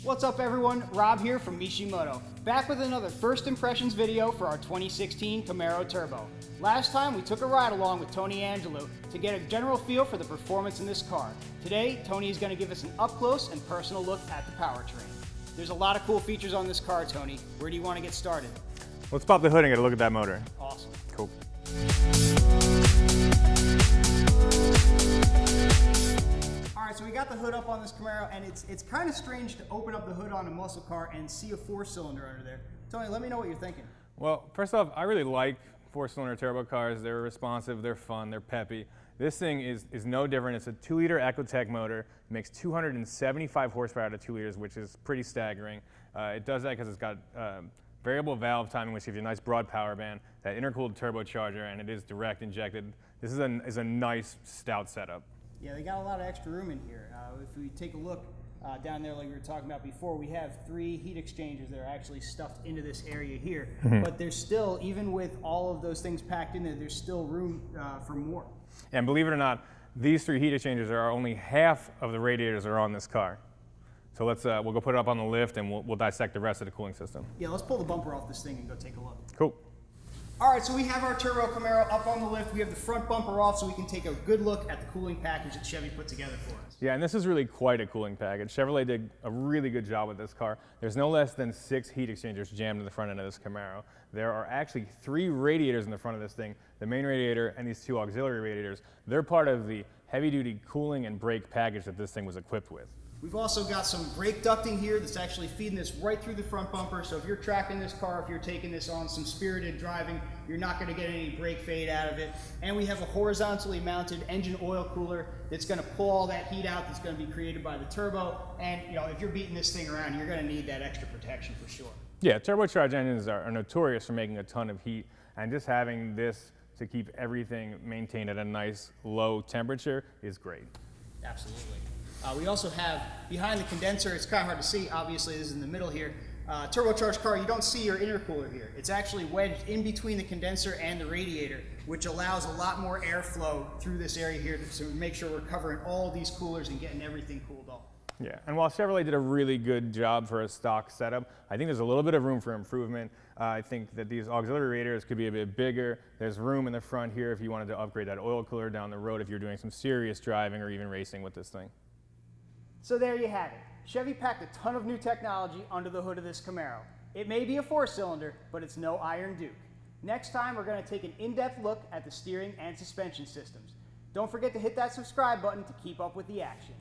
What's up everyone, Rob here from Mishimoto, back with another First Impressions video for our 2016 Camaro Turbo. Last time we took a ride along with Tony Angelo to get a general feel for the performance in this car. Today, Tony is going to give us an up-close and personal look at the powertrain. There's a lot of cool features on this car, Tony. Where do you want to get started? Let's pop the hood and get a look at that motor. Awesome. Cool. Alright, so we got the hood up on this Camaro, and it's kind of strange to open up the hood on a muscle car and see a 4-cylinder under there. Tony, let me know what you're thinking. Well, first off, I really like 4-cylinder turbo cars. They're responsive, they're fun, they're peppy. This thing is no different. It's a 2-liter Ecotec motor. It makes 275 horsepower out of 2 liters, which is pretty staggering. It does that because it's got variable valve timing, which gives you a nice broad power band, that intercooled turbocharger, and it is direct injected. This is a nice, stout setup. Yeah, they got a lot of extra room in here. If we take a look down there like we were talking about before, we have 3 heat exchangers that are actually stuffed into this area here. But there's still, even with all of those things packed in there, there's still room for more. And believe it or not, these 3 heat exchangers are only half of the radiators that are on this car. So let's we'll go put it up on the lift and we'll dissect the rest of the cooling system. Yeah, let's pull the bumper off this thing and go take a look. Cool. All right, so we have our Turbo Camaro up on the lift. We have the front bumper off so we can take a good look at the cooling package that Chevy put together for us. Yeah, and this is really quite a cooling package. Chevrolet did a really good job with this car. There's no less than 6 heat exchangers jammed in the front end of this Camaro. There are actually 3 radiators in the front of this thing. The main radiator and these 2 auxiliary radiators, they're part of the heavy-duty cooling and brake package that this thing was equipped with. We've also got some brake ducting here that's actually feeding this right through the front bumper. So if you're tracking this car, if you're taking this on some spirited driving, you're not going to get any brake fade out of it. And we have a horizontally mounted engine oil cooler that's going to pull all that heat out that's going to be created by the turbo. And you know, if you're beating this thing around, you're going to need that extra protection for sure. Yeah, turbocharged engines are notorious for making a ton of heat, and just having this to keep everything maintained at a nice low temperature is great. Absolutely. We also have behind the condenser, it's kind of hard to see, obviously this is in the middle here, turbocharged car, you don't see your intercooler here. It's actually wedged in between the condenser and the radiator, which allows a lot more airflow through this area here to make sure we're covering all these coolers and getting everything cooled off. Yeah, and while Chevrolet did a really good job for a stock setup, I think there's a little bit of room for improvement. I think that these auxiliary radiators could be a bit bigger. There's room in the front here if you wanted to upgrade that oil cooler down the road if you're doing some serious driving or even racing with this thing. So there you have it. Chevy packed a ton of new technology under the hood of this Camaro. It may be a 4-cylinder, but it's no Iron Duke. Next time, we're going to take an in-depth look at the steering and suspension systems. Don't forget to hit that subscribe button to keep up with the action.